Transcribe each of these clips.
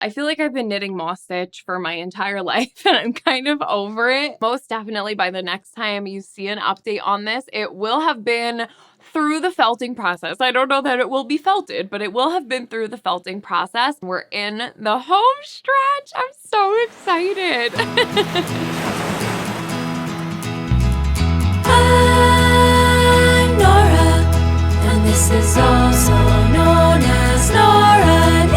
I feel like I've been knitting moss stitch for my entire life and I'm kind of over it. Most definitely by the next time you see an update on this, it will have been through the felting process. I don't know that it will be felted, but it will have been through the felting process. We're in the home stretch. I'm so excited. I'm Nora, and this is also known as Nora Knits.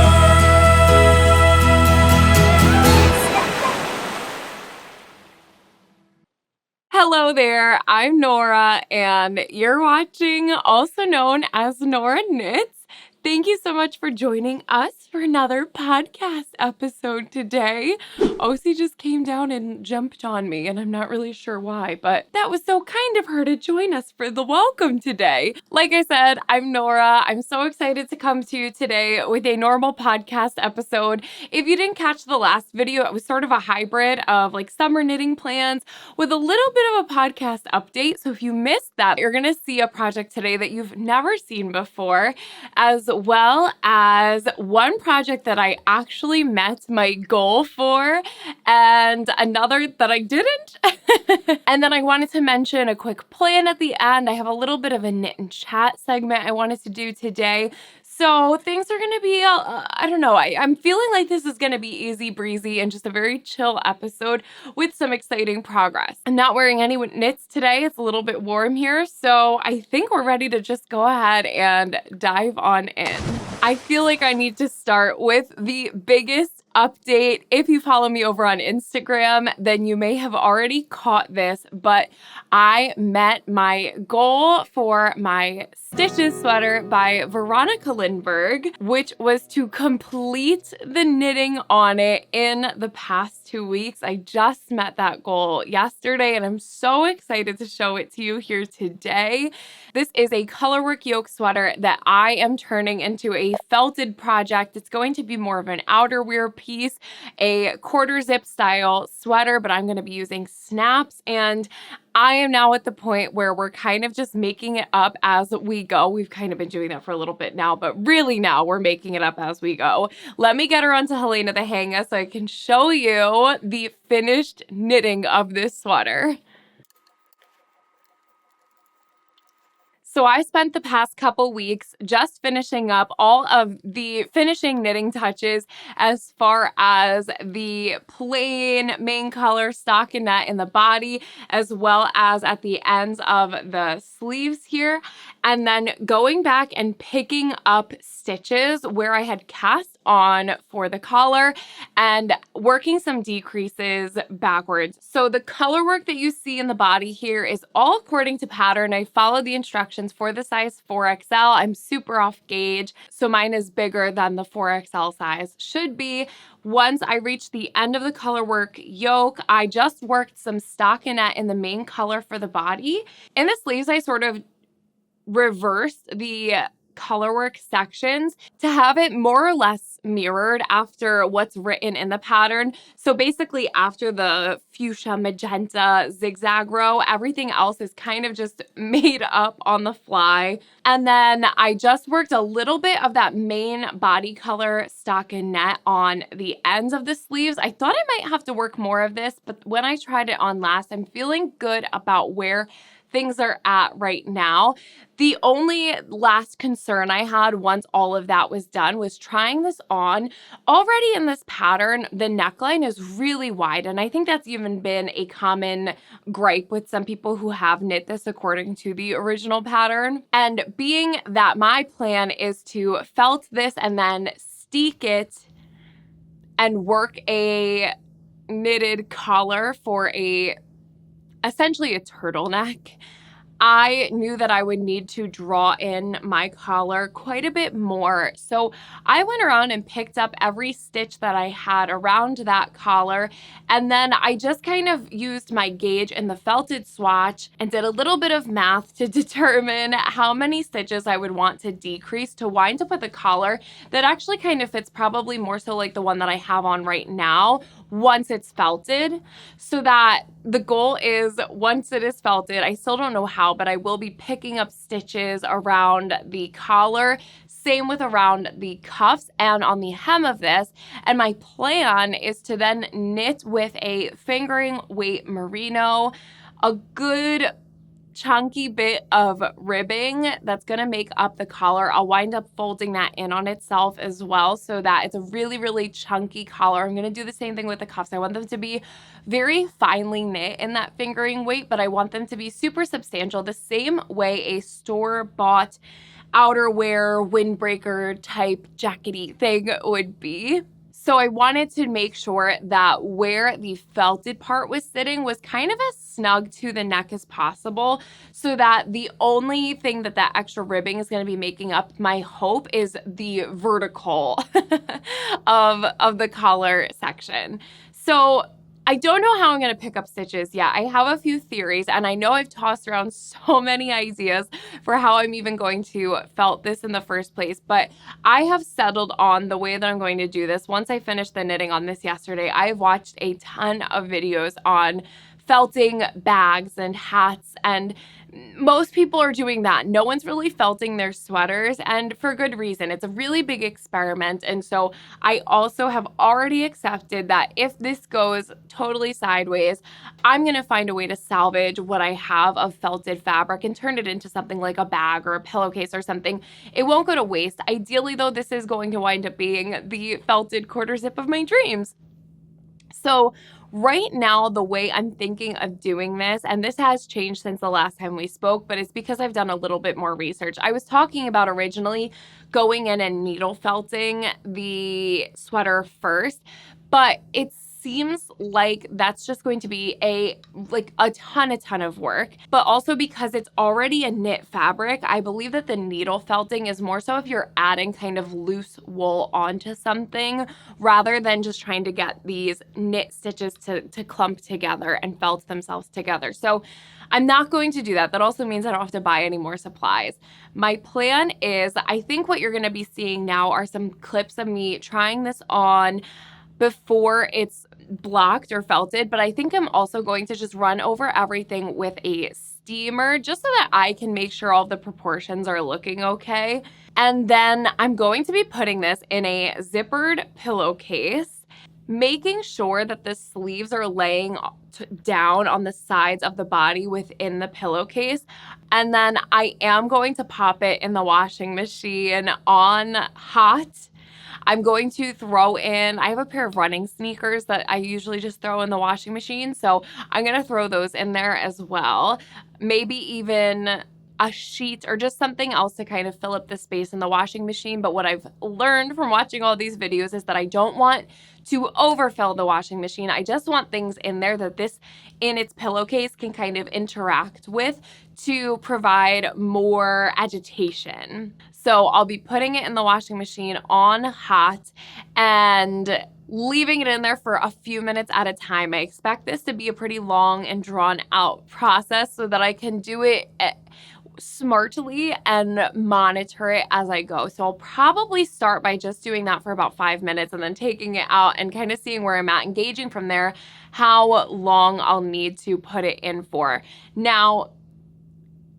Hello there, I'm Nora, and you're watching also known as Nora Knits. Thank you so much for joining us for another podcast episode today. OC just came down and jumped on me, and I'm not really sure why, but that was so kind of her to join us for the welcome today. Like I said, I'm Nora. I'm so excited to come to you today with a normal podcast episode. If you didn't catch the last video, it was sort of a hybrid of like summer knitting plans with a little bit of a podcast update. So if you missed that, you're going to see a project today that you've never seen before, as well as one project that I actually met my goal for and another that I didn't. And then I wanted to mention a quick plan at the end. I have a little bit of a knit and chat segment I wanted to do today. So things are going to be, I don't know, I'm feeling like this is going to be easy breezy and just a very chill episode with some exciting progress. I'm not wearing any knits today. It's a little bit warm here. So I think we're ready to just go ahead and dive on in. I feel like I need to start with the biggest update. If you follow me over on Instagram, then you may have already caught this, but I met my goal for my Stitches sweater by Veronica Lindberg, which was to complete the knitting on it in the past 2 weeks. I just met that goal yesterday and I'm so excited to show it to you here today. This is a colorwork yoke sweater that I am turning into a felted project. It's going to be more of an outerwear piece, a quarter zip style sweater, but I'm going to be using snaps, and I am now at the point where we're kind of just making it up as we go. We've kind of been doing that for a little bit now, but really now we're making it up as we go. Let me get her onto Helena the Hanger so I can show you the finished knitting of this sweater. So I spent the past couple weeks just finishing up all of the finishing knitting touches as far as the plain main color stockinette in the body, as well as at the ends of the sleeves here. And then going back and picking up stitches where I had cast on for the collar and working some decreases backwards. So the color work that you see in the body here is all according to pattern. I followed the instructions for the size 4XL. I'm super off gauge, so mine is bigger than the 4XL size should be. Once I reached the end of the color work yoke, I just worked some stockinette in the main color for the body. In the sleeves, I sort of reversed the colorwork sections to have it more or less mirrored after what's written in the pattern. So basically after the fuchsia magenta zigzag row, everything else is kind of just made up on the fly. And then I just worked a little bit of that main body color stockinette on the ends of the sleeves. I thought I might have to work more of this, but when I tried it on last, I'm feeling good about where things are at right now. The only last concern I had once all of that was done was trying this on. Already in this pattern, the neckline is really wide, and I think that's even been a common gripe with some people who have knit this according to the original pattern. And being that my plan is to felt this and then steek it and work a knitted collar for essentially a turtleneck, I knew that I would need to draw in my collar quite a bit more. So I went around and picked up every stitch that I had around that collar. And then I just kind of used my gauge in the felted swatch and did a little bit of math to determine how many stitches I would want to decrease to wind up with a collar that actually kind of fits probably more so like the one that I have on right now once it's felted. So that the goal is once it is felted, I still don't know how, but I will be picking up stitches around the collar, Same with around the cuffs and on the hem of this. And my plan is to then knit with a fingering weight merino, a good chunky bit of ribbing that's going to make up the collar. I'll wind up folding that in on itself as well so that it's a really, really chunky collar. I'm going to do the same thing with the cuffs. I want them to be very finely knit in that fingering weight, but I want them to be super substantial, the same way a store-bought outerwear windbreaker type jackety thing would be. So I wanted to make sure that where the felted part was sitting was kind of as snug to the neck as possible, so that the only thing that extra ribbing is going to be making up, my hope, is the vertical of the collar section. So I don't know how I'm going to pick up stitches yet. I have a few theories, and I know I've tossed around so many ideas for how I'm even going to felt this in the first place, but I have settled on the way that I'm going to do this. Once I finished the knitting on this yesterday, I've watched a ton of videos on felting bags and hats, and most people are doing that. No one's really felting their sweaters, and for good reason. It's a really big experiment, and so I also have already accepted that if this goes totally sideways, I'm going to find a way to salvage what I have of felted fabric and turn it into something like a bag or a pillowcase or something. It won't go to waste. Ideally, though, this is going to wind up being the felted quarter zip of my dreams. So right now, the way I'm thinking of doing this, and this has changed since the last time we spoke, but it's because I've done a little bit more research. I was talking about originally going in and needle felting the sweater first, but it seems like that's just going to be a ton of work. But also because it's already a knit fabric, I believe that the needle felting is more so if you're adding kind of loose wool onto something rather than just trying to get these knit stitches to clump together and felt themselves together. So I'm not going to do that. That also means I don't have to buy any more supplies. My plan is, I think what you're going to be seeing now are some clips of me trying this on before it's blocked or felted, but I think I'm also going to just run over everything with a steamer just so that I can make sure all the proportions are looking okay. And then I'm going to be putting this in a zippered pillowcase, making sure that the sleeves are laying down on the sides of the body within the pillowcase. And then I am going to pop it in the washing machine on hot. I'm going to throw in, I have a pair of running sneakers that I usually just throw in the washing machine, so I'm going to throw those in there as well. Maybe even a sheet or just something else to kind of fill up the space in the washing machine. But what I've learned from watching all these videos is that I don't want to overfill the washing machine. I just want things in there that this in its pillowcase can kind of interact with to provide more agitation. So I'll be putting it in the washing machine on hot and leaving it in there for a few minutes at a time. I expect this to be a pretty long and drawn out process so that I can do it smartly and monitor it as I go. So I'll probably start by just doing that for about 5 minutes and then taking it out and kind of seeing where I'm at, engaging from there how long I'll need to put it in for. Now,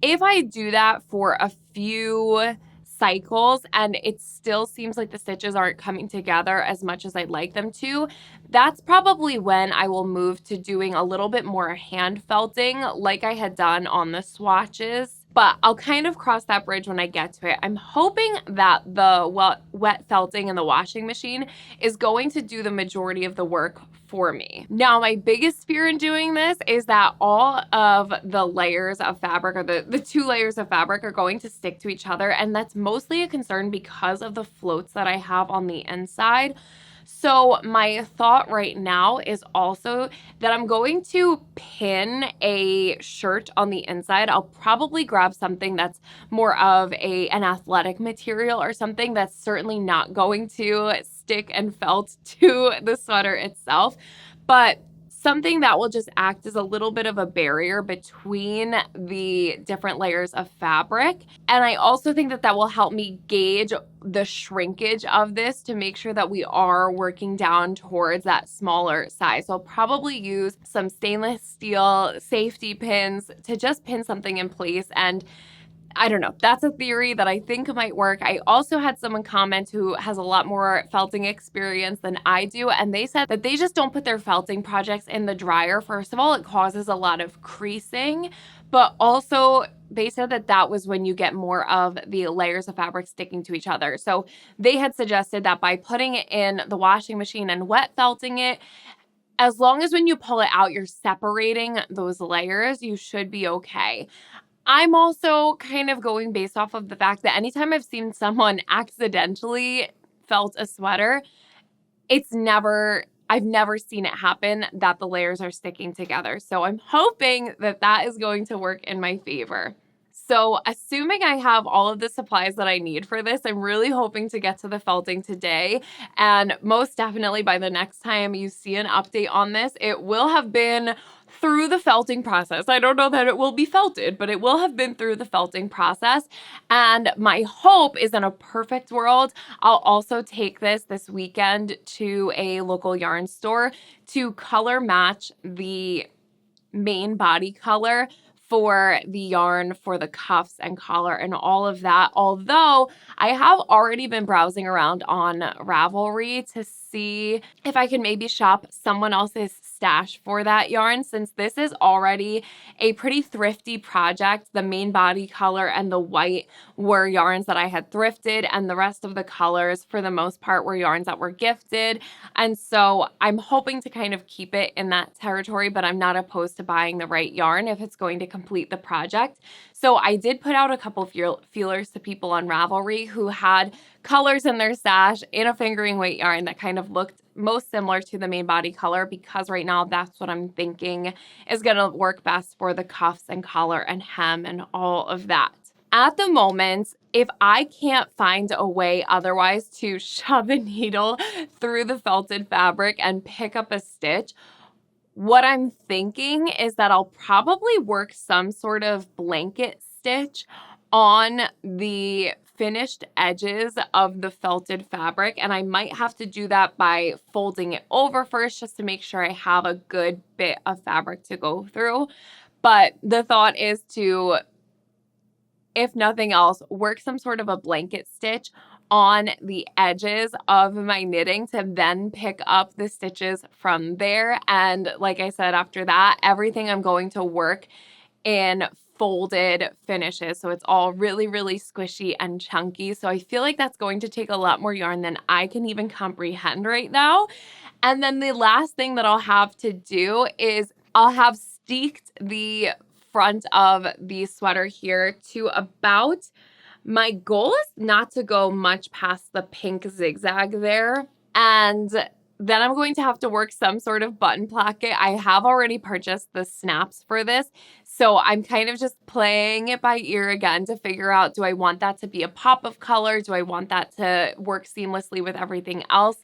if I do that for a few cycles and it still seems like the stitches aren't coming together as much as I'd like them to, that's probably when I will move to doing a little bit more hand felting like I had done on the swatches. But I'll kind of cross that bridge when I get to it. I'm hoping that the wet felting in the washing machine is going to do the majority of the work for me. Now, my biggest fear in doing this is that all of the layers of fabric, or the 2 layers of fabric, are going to stick to each other. And that's mostly a concern because of the floats that I have on the inside. So my thought right now is also that I'm going to pin a shirt on the inside. I'll probably grab something that's more of an athletic material or something that's certainly not going to stick and felt to the sweater itself, but something that will just act as a little bit of a barrier between the different layers of fabric. And I also think that that will help me gauge the shrinkage of this to make sure that we are working down towards that smaller size. So I'll probably use some stainless steel safety pins to just pin something in place and I don't know. That's a theory that I think might work. I also had someone comment who has a lot more felting experience than I do, and they said that they just don't put their felting projects in the dryer. First of all, it causes a lot of creasing, but also they said that that was when you get more of the layers of fabric sticking to each other. So they had suggested that by putting it in the washing machine and wet felting it, as long as when you pull it out, you're separating those layers, you should be okay. I'm also kind of going based off of the fact that anytime I've seen someone accidentally felt a sweater, I've never seen it happen that the layers are sticking together. So I'm hoping that that is going to work in my favor. So assuming I have all of the supplies that I need for this, I'm really hoping to get to the felting today. And most definitely by the next time you see an update on this, it will have been through the felting process. I don't know that it will be felted, but it will have been through the felting process. And my hope is, in a perfect world, I'll also take this weekend to a local yarn store to color match the main body color for the yarn for the cuffs and collar and all of that. Although I have already been browsing around on Ravelry to see if I can maybe shop someone else's stash for that yarn, since this is already a pretty thrifty project. The main body color and the white were yarns that I had thrifted, and the rest of the colors for the most part were yarns that were gifted. And so I'm hoping to kind of keep it in that territory, but I'm not opposed to buying the right yarn if it's going to complete the project. So I did put out a couple feelers to people on Ravelry who had colors in their stash in a fingering weight yarn that kind of looked most similar to the main body color, because right now that's what I'm thinking is going to work best for the cuffs and collar and hem and all of that. At the moment, if I can't find a way otherwise to shove a needle through the felted fabric and pick up a stitch, what I'm thinking is that I'll probably work some sort of blanket stitch on the finished edges of the felted fabric, and I might have to do that by folding it over first just to make sure I have a good bit of fabric to go through. But the thought is to, if nothing else, work some sort of a blanket stitch on the edges of my knitting to then pick up the stitches from there. And like I said, after that, everything I'm going to work in folded finishes. So it's all really, really squishy and chunky. So I feel like that's going to take a lot more yarn than I can even comprehend right now. And then the last thing that I'll have to do is I'll have steeked the front of the sweater here to about, my goal is not to go much past the pink zigzag there. And then I'm going to have to work some sort of button placket. I have already purchased the snaps for this, so I'm kind of just playing it by ear again to figure out, do I want that to be a pop of color? Do I want that to work seamlessly with everything else?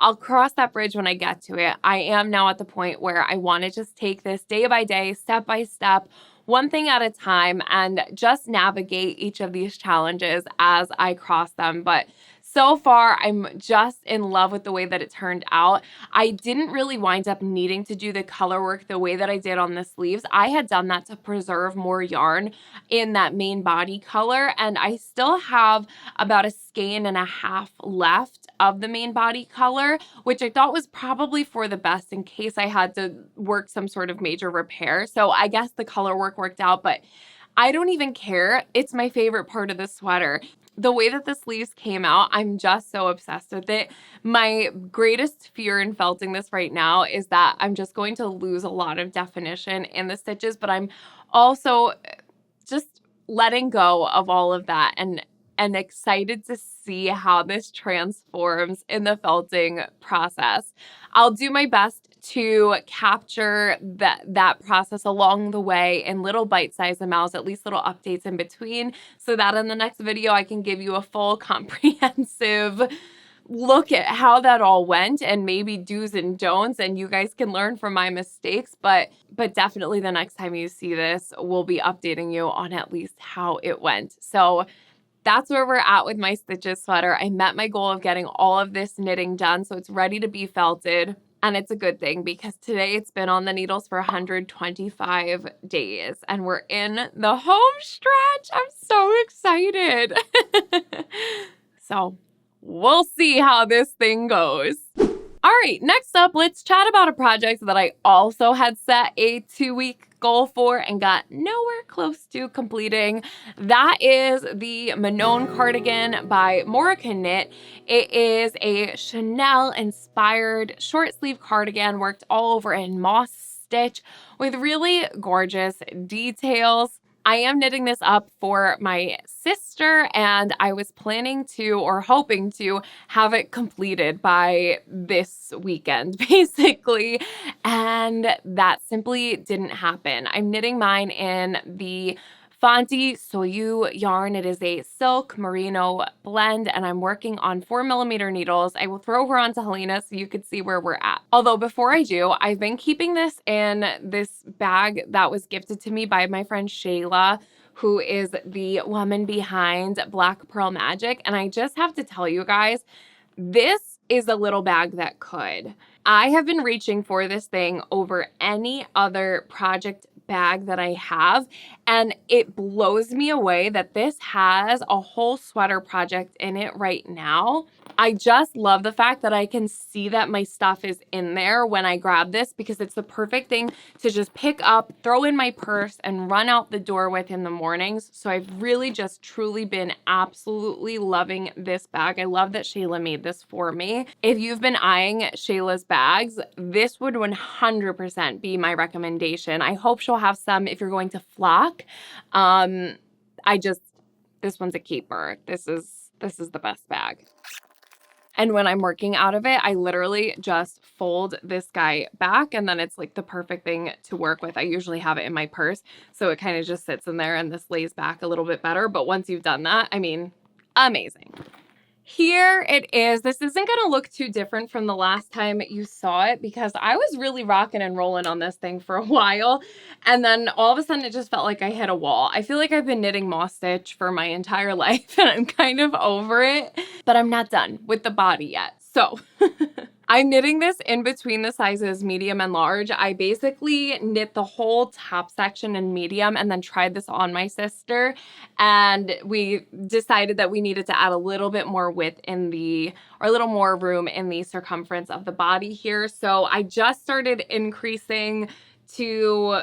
I'll cross that bridge when I get to it. I am now at the point where I want to just take this day by day, step by step, one thing at a time, and just navigate each of these challenges as I cross them. But so far, I'm just in love with the way that it turned out. I didn't really wind up needing to do the color work the way that I did on the sleeves. I had done that to preserve more yarn in that main body color, and I still have about a skein and a half left of the main body color, which I thought was probably for the best in case I had to work some sort of major repair. So I guess the color work worked out, but I don't even care. It's my favorite part of the sweater. The way that the sleeves came out, I'm just so obsessed with it. My greatest fear in felting this right now is that I'm just going to lose a lot of definition in the stitches, but I'm also just letting go of all of that and excited to see how this transforms in the felting process. I'll do my best to capture that process along the way in little bite-sized amounts, at least little updates in between, so that in the next video I can give you a full comprehensive look at how that all went and maybe do's and don'ts, and you guys can learn from my mistakes. But definitely the next time you see this, we'll be updating you on at least how it went. So that's where we're at with my Stitches sweater. I met my goal of getting all of this knitting done, so it's ready to be felted. And it's a good thing because today it's been on the needles for 125 days and we're in the home stretch. I'm so excited. So we'll see how this thing goes. All right, next up, let's chat about a project that I also had set a 2-week goal for and got nowhere close to completing. That is the Manon Cardigan by Nora. It is a Chanel-inspired short sleeve cardigan worked all over in moss stitch with really gorgeous details. I am knitting this up for my sister, and I was planning to, or hoping to, have it completed by this weekend, basically. And that simply didn't happen. I'm knitting mine in the Fonte Soyu yarn. It is a silk merino blend, and I'm working on 4mm needles. I will throw her onto Helena so you could see where we're at. Although before I do, I've been keeping this in this bag that was gifted to me by my friend Shayla, who is the woman behind Black Pearl Magic. And I just have to tell you guys, this is a little bag that could. I have been reaching for this thing over any other project bag that I have, and it blows me away that this has a whole sweater project in it right now. I just love the fact that I can see that my stuff is in there when I grab this, because it's the perfect thing to just pick up, throw in my purse, and run out the door with in the mornings. So I've really just truly been absolutely loving this bag. I love that Shayla made this for me. If you've been eyeing Shayla's bags, this would 100% be my recommendation. I hope she'll have some if you're going to flock. This one's a keeper. This is the best bag. And when I'm working out of it, I literally just fold this guy back, and then it's like the perfect thing to work with. I usually have it in my purse, so it kind of just sits in there and this lays back a little bit better. But once you've done that, I mean, amazing. Here it is. This isn't going to look too different from the last time you saw it, because I was really rocking and rolling on this thing for a while. And then all of a sudden it just felt like I hit a wall. I feel like I've been knitting moss stitch for my entire life and I'm kind of over it, but I'm not done with the body yet. So I'm knitting this in between the sizes medium and large. I basically knit the whole top section in medium and then tried this on my sister. And we decided that we needed to add a little bit more width in the, or a little more room in the circumference of the body here. So I just started increasing to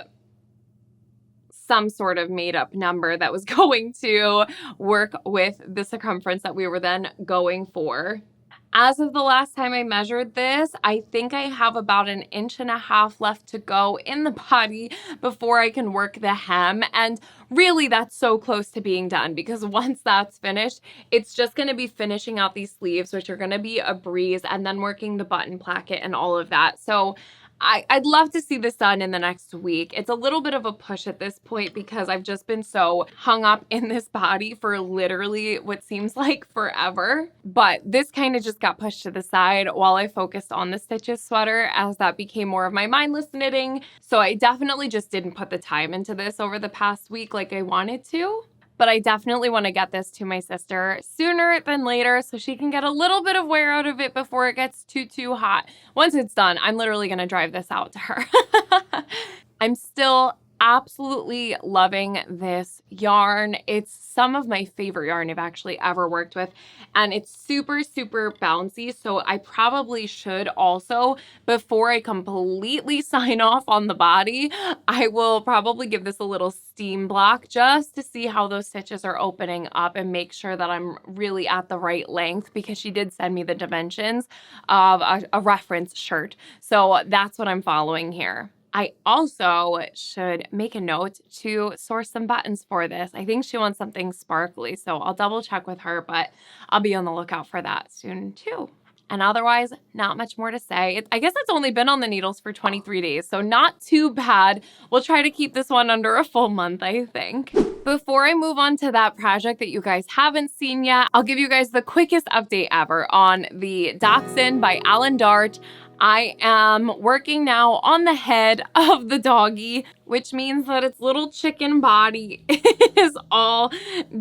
some sort of made up number that was going to work with the circumference that we were then going for. As of the last time I measured this, I think I have about 1.5 inches left to go in the body before I can work the hem. And really that's so close to being done, because once that's finished, it's just going to be finishing out these sleeves, which are going to be a breeze, and then working the button placket and all of that. So I'd love to see this done in the next week. It's a little bit of a push at this point because I've just been so hung up in this body for literally what seems like forever. But this kind of just got pushed to the side while I focused on the stitches sweater, as that became more of my mindless knitting. So I definitely just didn't put the time into this over the past week like I wanted to. But I definitely want to get this to my sister sooner than later so she can get a little bit of wear out of it before it gets too hot. Once it's done, I'm literally going to drive this out to her. I'm still absolutely loving this yarn. It's some of my favorite yarn I've actually ever worked with, and it's super bouncy. So I probably should also, before I completely sign off on the body, I will probably give this a little steam block just to see how those stitches are opening up and make sure that I'm really at the right length, because she did send me the dimensions of a reference shirt. So that's what I'm following here. I also should make a note to source some buttons for this. I think she wants something sparkly, so I'll double check with her, but I'll be on the lookout for that soon too. And otherwise, not much more to say. I guess it's only been on the needles for 23 days, so not too bad. We'll try to keep this one under a full month, I think. Before I move on to that project that you guys haven't seen yet, I'll give you guys the quickest update ever on the Dachshund by Alan Dart. I am working now on the head of the doggy, which means that its little chicken body is all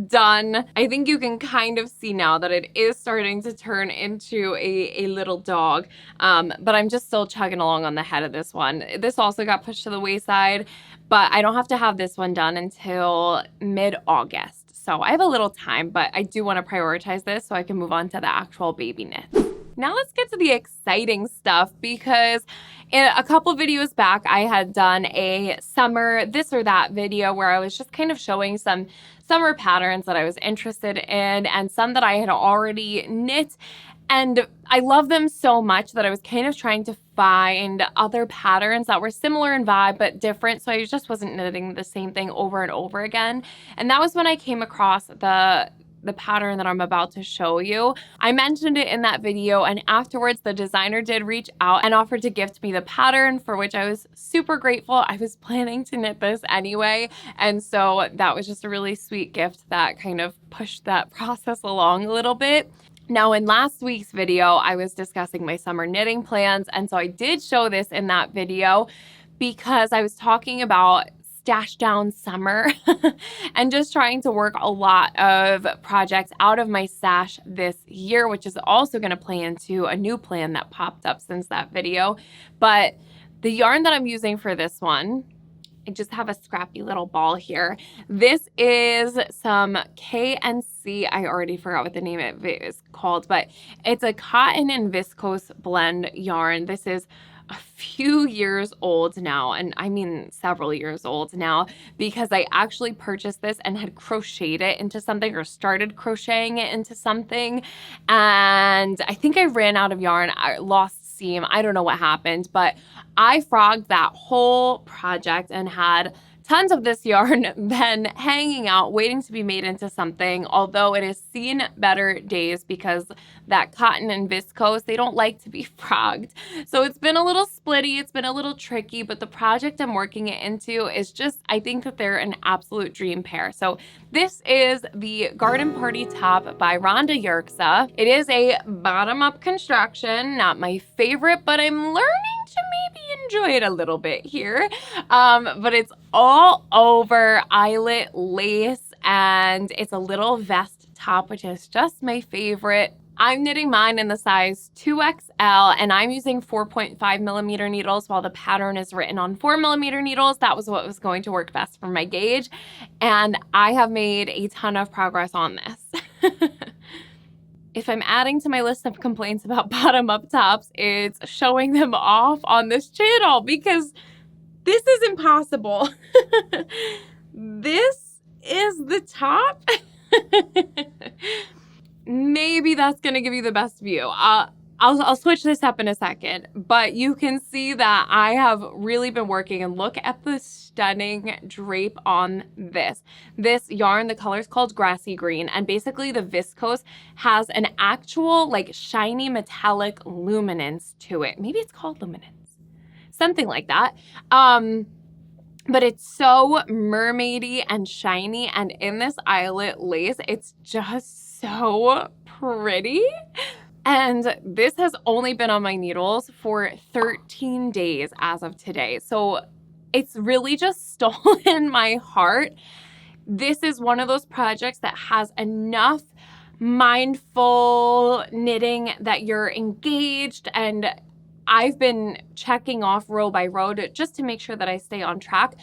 done. I think you can kind of see now that it is starting to turn into a little dog, but I'm just still chugging along on the head of this one. This also got pushed to the wayside, but I don't have to have this one done until mid-August. So I have a little time, but I do want to prioritize this so I can move on to the actual baby knits. Now let's get to the exciting stuff, because in a couple videos back, I had done a summer this or that video where I was just kind of showing some summer patterns that I was interested in and some that I had already knit. And I love them so much that I was kind of trying to find other patterns that were similar in vibe but different, so I just wasn't knitting the same thing over and over again. And that was when I came across the pattern that I'm about to show you. I mentioned it in that video, and afterwards the designer did reach out and offered to gift me the pattern, for which I was super grateful. I was planning to knit this anyway, and so that was just a really sweet gift that kind of pushed that process along a little bit. Now, in last week's video, I was discussing my summer knitting plans, and so I did show this in that video because I was talking about stash down summer and just trying to work a lot of projects out of my stash this year, which is also going to play into a new plan that popped up since that video. But the yarn that I'm using for this one, I just have a scrappy little ball here. This is some KNC. I already forgot what the name of it is called, but it's a cotton and viscose blend yarn. This is a few years old now, and I mean several years old now, because I actually purchased this and had crocheted it into something, or started crocheting it into something, and I think I ran out of yarn. I lost seam. I don't know what happened, but I frogged that whole project and had tons of this yarn then hanging out, waiting to be made into something, although it has seen better days because that cotton and viscose, they don't like to be frogged. So it's been a little splitty, it's been a little tricky, but the project I'm working it into is just, I think that they're an absolute dream pair. So this is the Garden Party Top by Rhonda Yerxa. It is a bottom-up construction, not my favorite, but I'm learning to maybe enjoy it a little bit here. But it's all over eyelet lace, and it's a little vest top, which is just my favorite. I'm knitting mine in the size 2XL, and I'm using 4.5 millimeter needles while the pattern is written on 4 millimeter needles. That was what was going to work best for my gauge, and I have made a ton of progress on this. If I'm adding to my list of complaints about bottom-up tops, it's showing them off on this channel, because this is impossible. This is the top. Maybe that's gonna give you the best view. I'll switch this up in a second, but you can see that I have really been working, and look at the stunning drape on this. This yarn, the color is called Grassy Green, and basically the viscose has an actual like shiny metallic luminance to it. Maybe it's called luminance, something like that. But it's so mermaidy and shiny, and in this eyelet lace, it's just so pretty. And this has only been on my needles for 13 days as of today. So it's really just stolen my heart. This is one of those projects that has enough mindful knitting that you're engaged, and I've been checking off row by row just to make sure that I stay on track.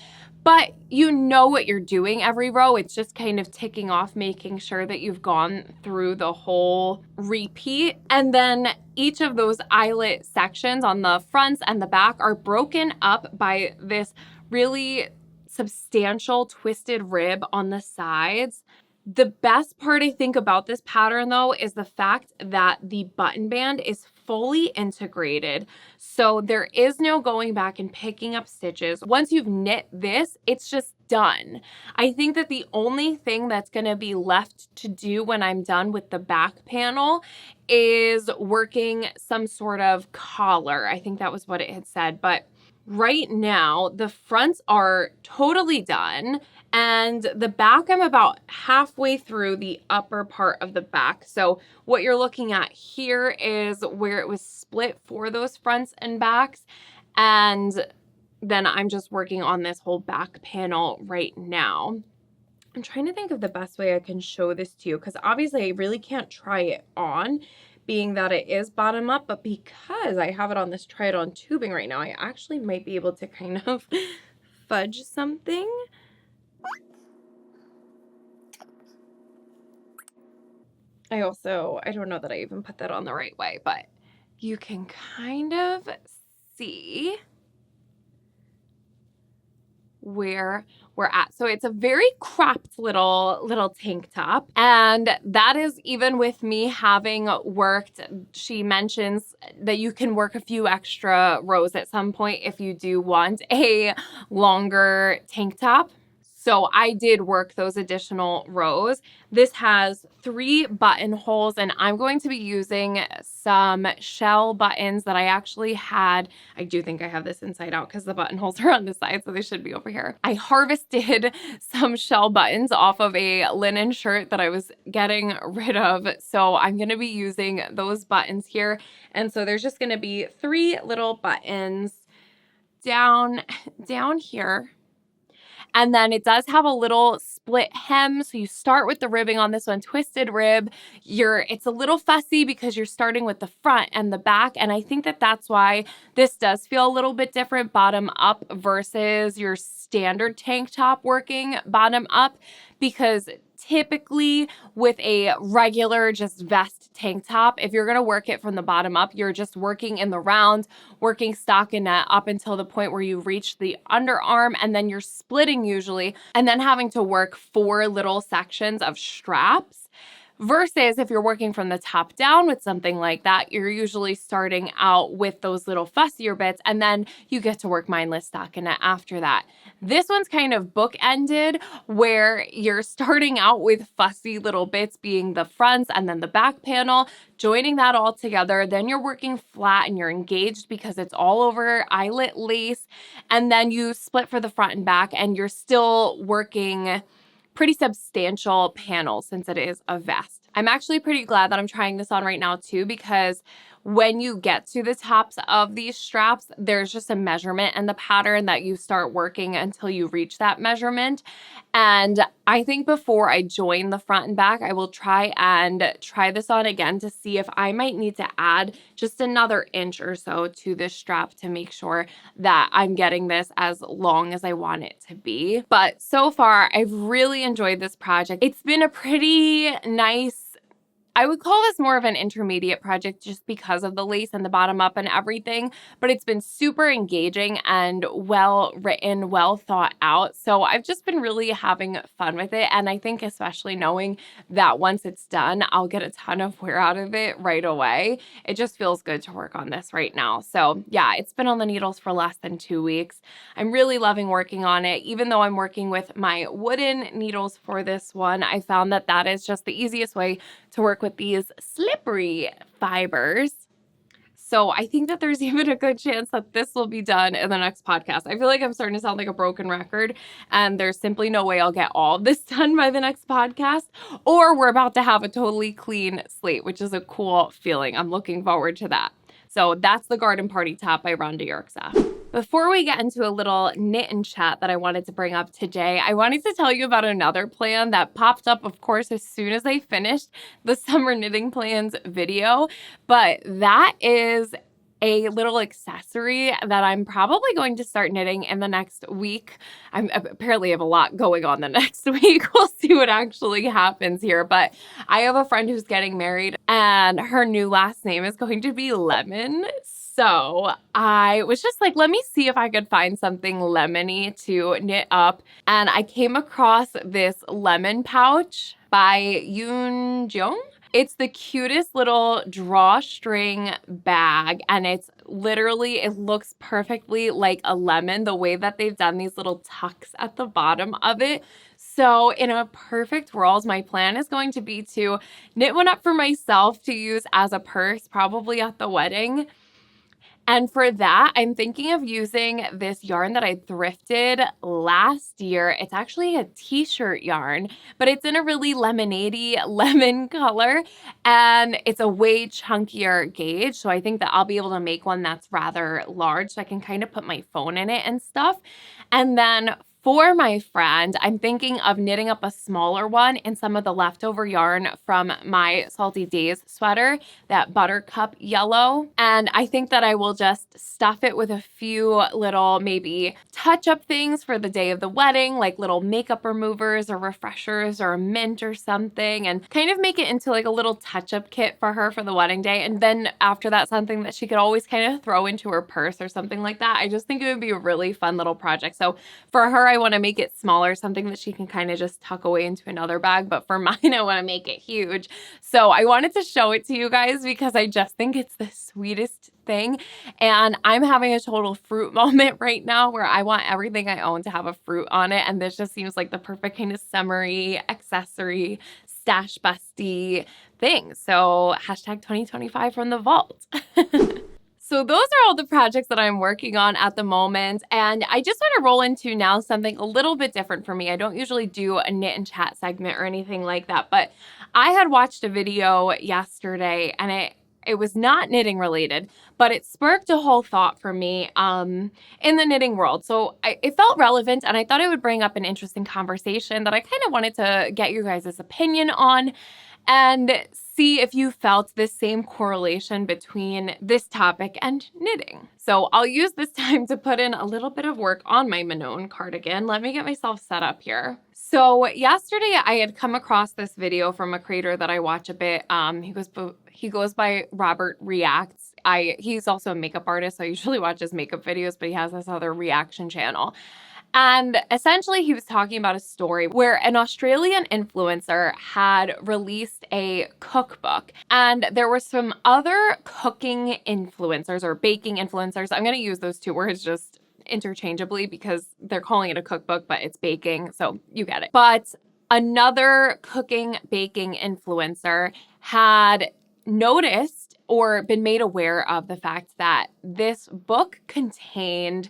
But you know what you're doing every row. It's just kind of ticking off, making sure that you've gone through the whole repeat. And then each of those eyelet sections on the fronts and the back are broken up by this really substantial twisted rib on the sides. The best part I think about this pattern though is the fact that the button band is fully integrated. So there is no going back and picking up stitches. Once you've knit this, it's just done. I think that the only thing that's going to be left to do when I'm done with the back panel is working some sort of collar. I think that was what it had said, but right now the fronts are totally done. And the back, I'm about halfway through the upper part of the back. So what you're looking at here is where it was split for those fronts and backs. And then I'm just working on this whole back panel right now. I'm trying to think of the best way I can show this to you, because obviously I really can't try it on, being that it is bottom up, but because I have it on this try-it-on tubing right now, I actually might be able to kind of fudge something. I don't know that I even put that on the right way, but you can kind of see where we're at. So it's a very cropped little tank top. And that is even with me having worked, she mentions that you can work a few extra rows at some point if you do want a longer tank top. So I did work those additional rows. This has 3 buttonholes, and I'm going to be using some shell buttons that I actually had. I do think I have this inside out because the buttonholes are on the side, so they should be over here. I harvested some shell buttons off of a linen shirt that I was getting rid of. So I'm going to be using those buttons here. And so there's just going to be 3 little buttons down here. And then it does have a little split hem. So you start with the ribbing on this one, twisted rib. It's a little fussy because you're starting with the front and the back. And I think that that's why this does feel a little bit different bottom up versus your standard tank top working bottom up, because typically with a regular just vest tank top, if you're going to work it from the bottom up, you're just working in the round, working stockinette up until the point where you reach the underarm, and then you're splitting usually, and then having to work 4 little sections of straps. Versus if you're working from the top down with something like that, you're usually starting out with those little fussier bits, and then you get to work mindless stockinette after that. This one's kind of bookended where you're starting out with fussy little bits being the fronts and then the back panel, joining that all together. Then you're working flat and you're engaged because it's all over eyelet lace. And then you split for the front and back, and you're still working pretty substantial panels since it is a vest. I'm actually pretty glad that I'm trying this on right now too, because when you get to the tops of these straps, there's just a measurement in the pattern that you start working until you reach that measurement. And I think before I join the front and back, I will try this on again to see if I might need to add just another inch or so to this strap to make sure that I'm getting this as long as I want it to be. But so far, I've really enjoyed this project. It's been a pretty nice, I would call this more of an intermediate project just because of the lace and the bottom up and everything, but it's been super engaging and well written, well thought out. So I've just been really having fun with it. And I think especially knowing that once it's done, I'll get a ton of wear out of it right away. It just feels good to work on this right now. So yeah, it's been on the needles for less than 2 weeks. I'm really loving working on it. Even though I'm working with my wooden needles for this one, I found that that is just the easiest way to work with these slippery fibers. So I think that there's even a good chance that this will be done in the next podcast. I feel like I'm starting to sound like a broken record, and there's simply no way I'll get all of this done by the next podcast, or we're about to have a totally clean slate, which is a cool feeling. I'm looking forward to that. So that's the Garden Party top by Rhonda Yorksa. Before we get into a little knit and chat that I wanted to bring up today, I wanted to tell you about another plan that popped up, of course, as soon as I finished the summer knitting plans video, but that is a little accessory that I'm probably going to start knitting in the next week. I apparently have a lot going on the next week. We'll see what actually happens here. But I have a friend who's getting married, and her new last name is going to be Lemon. So I was just like, let me see if I could find something lemony to knit up. And I came across this lemon pouch by Yoon Jung. It's the cutest little drawstring bag, and it's literally, it looks perfectly like a lemon, the way that they've done these little tucks at the bottom of it. So in a perfect world, my plan is going to be to knit one up for myself to use as a purse, probably at the wedding. And for that, I'm thinking of using this yarn that I thrifted last year. It's actually a t-shirt yarn, but it's in a really lemonade-y lemon color, and it's a way chunkier gauge. So I think that I'll be able to make one that's rather large so I can kind of put my phone in it and stuff. And then for my friend, I'm thinking of knitting up a smaller one in some of the leftover yarn from my Salty Days sweater, that buttercup yellow. And I think that I will just stuff it with a few little maybe touch-up things for the day of the wedding, like little makeup removers or refreshers or a mint or something, and kind of make it into like a little touch-up kit for her for the wedding day. And then after that, something that she could always kind of throw into her purse or something like that. I just think it would be a really fun little project. So for her, I want to make it smaller, something that she can kind of just tuck away into another bag. But for mine, I want to make it huge. So I wanted to show it to you guys because I just think it's the sweetest thing. And I'm having a total fruit moment right now where I want everything I own to have a fruit on it. And this just seems like the perfect kind of summery accessory, stash busty thing. So hashtag 2025 from the vault. So those are all the projects that I'm working on at the moment. And I just want to roll into now something a little bit different for me. I don't usually do a knit and chat segment or anything like that, but I had watched a video yesterday and it was not knitting related, but it sparked a whole thought for me in the knitting world. So it felt relevant and I thought it would bring up an interesting conversation that I kind of wanted to get your guys' opinion on and see if you felt the same correlation between this topic and knitting. So I'll use this time to put in a little bit of work on my Manon cardigan. Let me get myself set up here. So yesterday I had come across this video from a creator that I watch a bit. He goes by Robert Reacts. He's also a makeup artist, so I usually watch his makeup videos, but he has this other reaction channel. And essentially, he was talking about a story where an Australian influencer had released a cookbook, and there were some other cooking influencers or baking influencers. I'm going to use those two words just interchangeably because they're calling it a cookbook, but it's baking, so you get it. But another cooking, baking influencer had noticed or been made aware of the fact that this book contained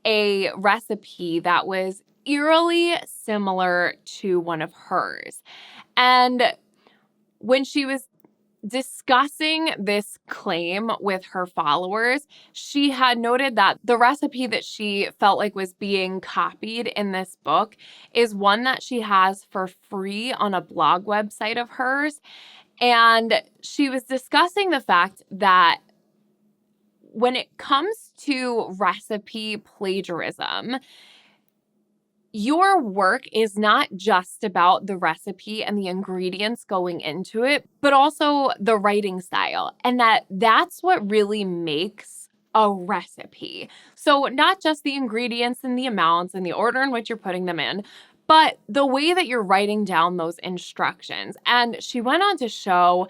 a recipe that was eerily similar to one of hers. And when she was discussing this claim with her followers, she had noted that the recipe that she felt like was being copied in this book is one that she has for free on a blog website of hers. And she was discussing the fact that when it comes to recipe plagiarism, your work is not just about the recipe and the ingredients going into it, but also the writing style. And that's what really makes a recipe. So not just the ingredients and the amounts and the order in which you're putting them in, but the way that you're writing down those instructions. And she went on to show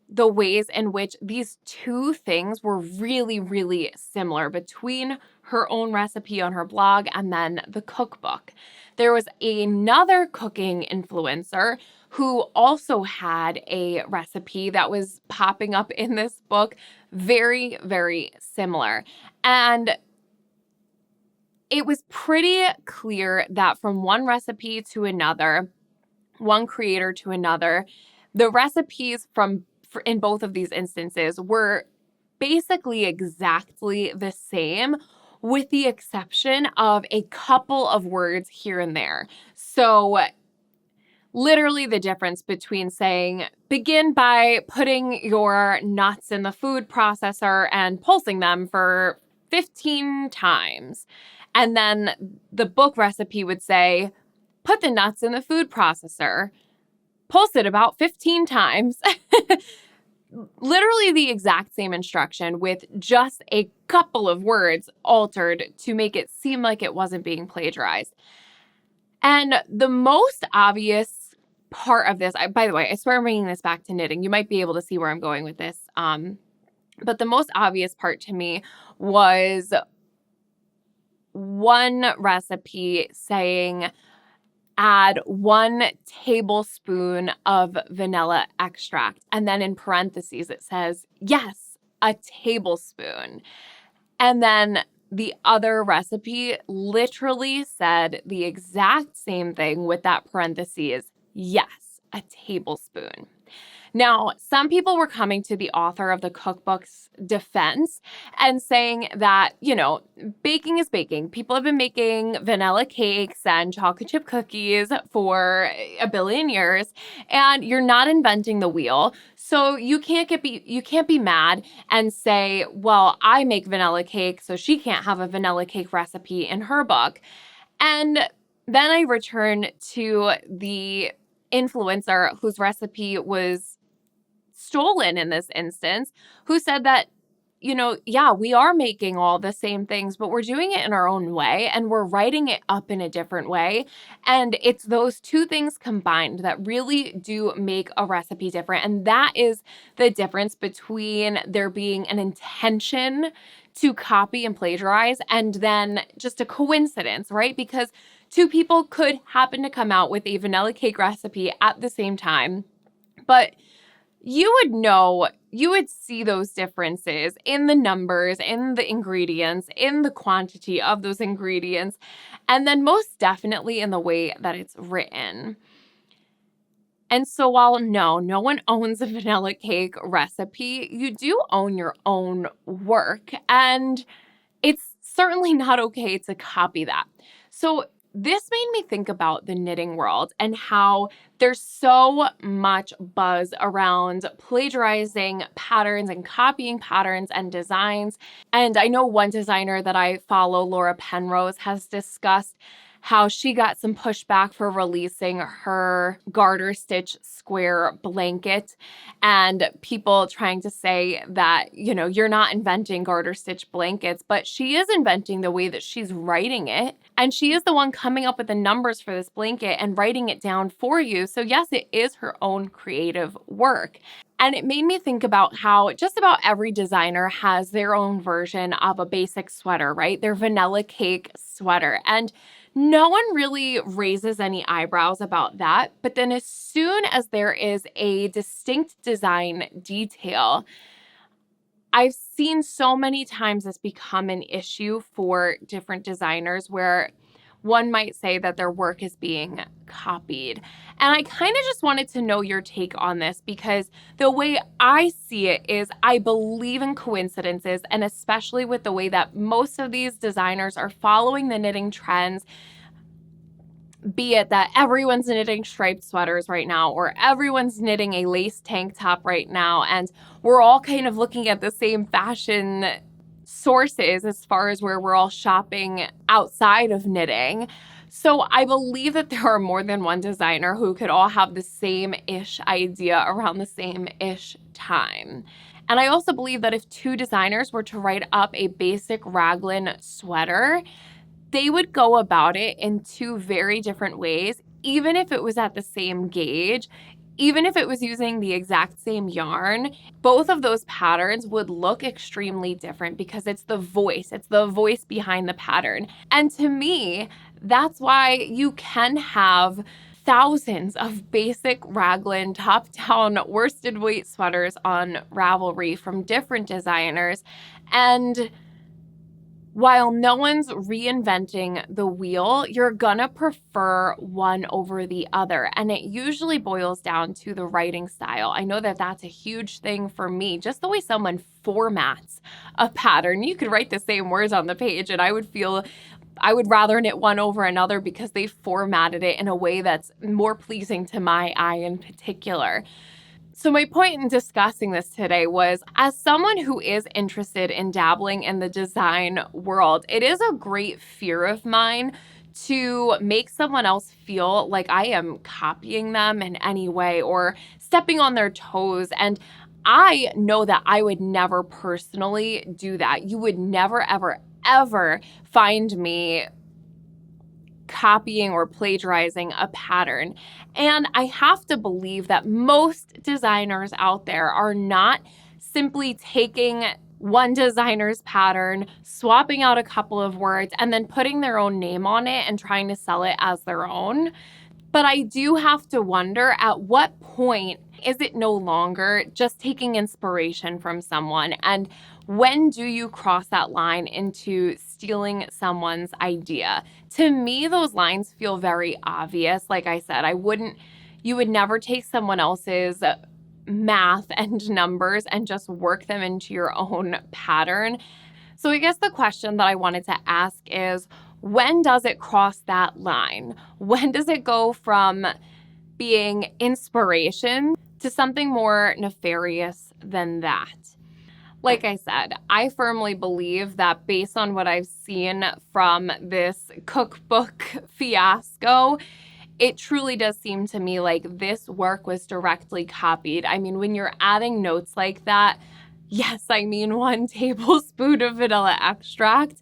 the ways in which these two things were really, really similar between her own recipe on her blog and then the cookbook. There was another cooking influencer who also had a recipe that was popping up in this book, very, very similar. And it was pretty clear that from one recipe to another, one creator to another, the recipes in both of these instances were basically exactly the same, with the exception of a couple of words here and there. So literally the difference between saying, begin by putting your nuts in the food processor and pulsing them for 15 times. And then the book recipe would say, put the nuts in the food processor, pulse it about 15 times. Literally the exact same instruction with just a couple of words altered to make it seem like it wasn't being plagiarized. And the most obvious part of this, by the way, I swear I'm bringing this back to knitting. You might be able to see where I'm going with this. But the most obvious part to me was one recipe saying, add 1 tablespoon of vanilla extract. And then in parentheses, it says, yes, a tablespoon. And then the other recipe literally said the exact same thing with that parentheses. Yes, a tablespoon. Now, some people were coming to the author of the cookbook's defense and saying that, baking is baking. People have been making vanilla cakes and chocolate chip cookies for a billion years, and you're not inventing the wheel. So you can't be mad and say, well, I make vanilla cake, so she can't have a vanilla cake recipe in her book. And then I return to the influencer whose recipe was stolen in this instance, who said that, yeah, we are making all the same things, but we're doing it in our own way and we're writing it up in a different way. And it's those two things combined that really do make a recipe different. And that is the difference between there being an intention to copy and plagiarize and then just a coincidence, right? Because two people could happen to come out with a vanilla cake recipe at the same time, but you would see those differences in the numbers, in the ingredients, in the quantity of those ingredients, and then most definitely in the way that it's written. And so while no one owns a vanilla cake recipe, you do own your own work, and it's certainly not okay to copy that. So this made me think about the knitting world and how there's so much buzz around plagiarizing patterns and copying patterns and designs. And I know one designer that I follow, Laura Penrose, has discussed how she got some pushback for releasing her garter stitch square blanket, and people trying to say that, you're not inventing garter stitch blankets, but she is inventing the way that she's writing it. And she is the one coming up with the numbers for this blanket and writing it down for you. So yes, it is her own creative work. And it made me think about how just about every designer has their own version of a basic sweater, right? Their vanilla cake sweater. And no one really raises any eyebrows about that. But then as soon as there is a distinct design detail, I've seen so many times this become an issue for different designers where one might say that their work is being copied. And I kind of just wanted to know your take on this, because the way I see it is I believe in coincidences, and especially with the way that most of these designers are following the knitting trends, be it that everyone's knitting striped sweaters right now, or everyone's knitting a lace tank top right now, and we're all kind of looking at the same fashion sources as far as where we're all shopping outside of knitting. So I believe that there are more than one designer who could all have the same-ish idea around the same-ish time. And I also believe that if two designers were to write up a basic raglan sweater, they would go about it in two very different ways, even if it was at the same gauge. Even if it was using the exact same yarn, both of those patterns would look extremely different because it's the voice behind the pattern. And to me, that's why you can have thousands of basic raglan top-down worsted weight sweaters on Ravelry from different designers. And while no one's reinventing the wheel, you're gonna prefer one over the other. And it usually boils down to the writing style. I know that that's a huge thing for me, just the way someone formats a pattern. You could write the same words on the page and I would rather knit one over another because they formatted it in a way that's more pleasing to my eye in particular. So my point in discussing this today was, as someone who is interested in dabbling in the design world, it is a great fear of mine to make someone else feel like I am copying them in any way or stepping on their toes. And I know that I would never personally do that. You would never, ever, ever find me copying or plagiarizing a pattern. And I have to believe that most designers out there are not simply taking one designer's pattern, swapping out a couple of words, and then putting their own name on it and trying to sell it as their own. But I do have to wonder, at what point is it no longer just taking inspiration from someone? And When do you cross that line into stealing someone's idea? To me, those lines feel very obvious. Like I said, you would never take someone else's math and numbers and just work them into your own pattern. So I guess the question that I wanted to ask is, when does it cross that line? When does it go from being inspiration to something more nefarious than that? Like I said, I firmly believe that based on what I've seen from this cookbook fiasco, it truly does seem to me like this work was directly copied. I mean, when you're adding notes like that, yes, I mean 1 tablespoon of vanilla extract,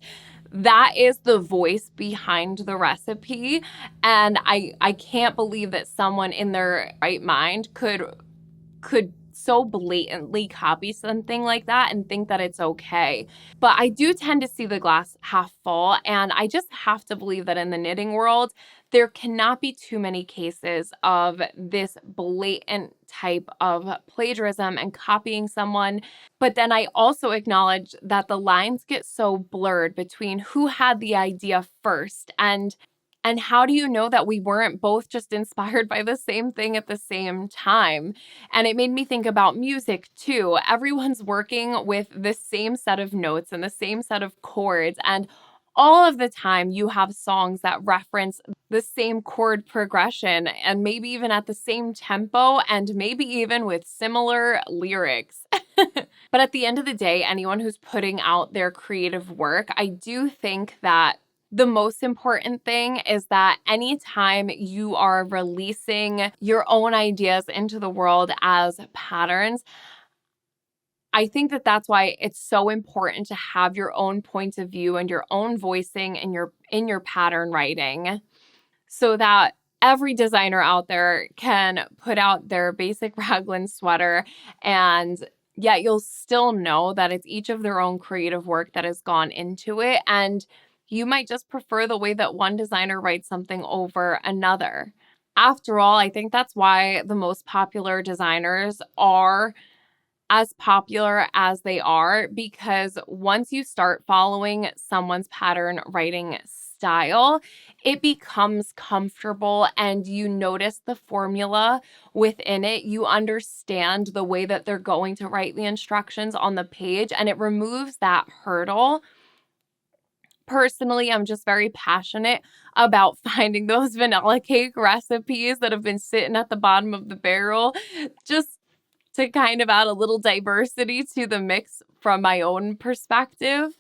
that is the voice behind the recipe. And I can't believe that someone in their right mind could so blatantly copy something like that and think that it's okay. But I do tend to see the glass half full, and I just have to believe that in the knitting world, there cannot be too many cases of this blatant type of plagiarism and copying someone. But then I also acknowledge that the lines get so blurred between who had the idea first and how do you know that we weren't both just inspired by the same thing at the same time? And it made me think about music too. Everyone's working with the same set of notes and the same set of chords. And all of the time, you have songs that reference the same chord progression and maybe even at the same tempo and maybe even with similar lyrics. But at the end of the day, anyone who's putting out their creative work, I do think that the most important thing is that anytime you are releasing your own ideas into the world as patterns, I think that that's why it's so important to have your own point of view and your own voicing in your pattern writing, so that every designer out there can put out their basic raglan sweater, and yet you'll still know that it's each of their own creative work that has gone into it. And you might just prefer the way that one designer writes something over another. After all, I think that's why the most popular designers are as popular as they are, because once you start following someone's pattern writing style, it becomes comfortable and you notice the formula within it. You understand the way that they're going to write the instructions on the page, and it removes that hurdle. Personally, I'm just very passionate about finding those vanilla cake recipes that have been sitting at the bottom of the barrel, just to kind of add a little diversity to the mix from my own perspective.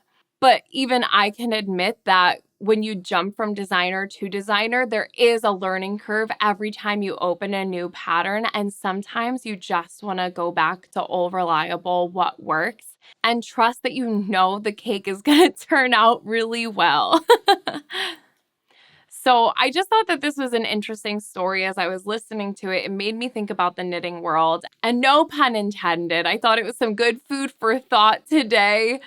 But even I can admit that when you jump from designer to designer, there is a learning curve every time you open a new pattern. And sometimes you just want to go back to old reliable what works and trust that you know the cake is going to turn out really well. So I just thought that this was an interesting story as I was listening to it. It made me think about the knitting world. And no pun intended, I thought it was some good food for thought today.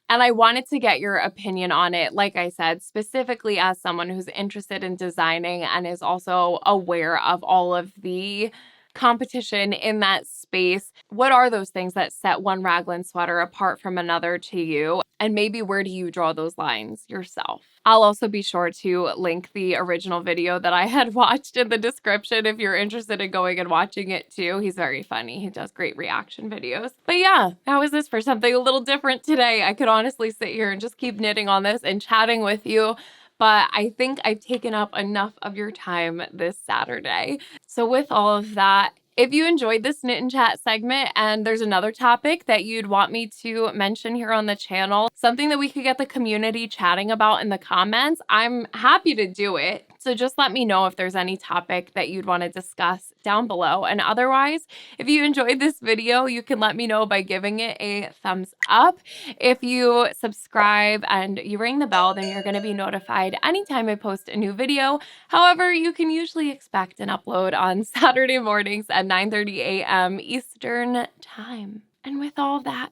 And I wanted to get your opinion on it, like I said, specifically as someone who's interested in designing and is also aware of all of the competition in that space. What are those things that set one raglan sweater apart from another to you? And maybe where do you draw those lines yourself? I'll also be sure to link the original video that I had watched in the description if you're interested in going and watching it too. He's very funny. He does great reaction videos. But yeah, how is this for something a little different today? I could honestly sit here and just keep knitting on this and chatting with you, but I think I've taken up enough of your time this Saturday. So with all of that, if you enjoyed this Knit and Chat segment and there's another topic that you'd want me to mention here on the channel, something that we could get the community chatting about in the comments, I'm happy to do it. So just let me know if there's any topic that you'd want to discuss down below. And otherwise, if you enjoyed this video, you can let me know by giving it a thumbs up. If you subscribe and you ring the bell, then you're going to be notified anytime I post a new video. However, you can usually expect an upload on Saturday mornings at 9:30 a.m. Eastern time. And with all of that,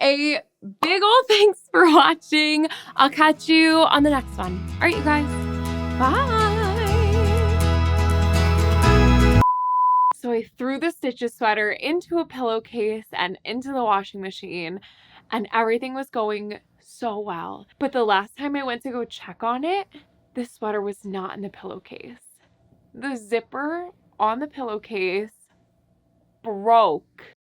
a big old thanks for watching. I'll catch you on the next one. All right, you guys. Bye. So I threw the stitches sweater into a pillowcase and into the washing machine. and everything was going so well. But the last time I went to go check on it, the sweater was not in the pillowcase. The zipper on the pillowcase broke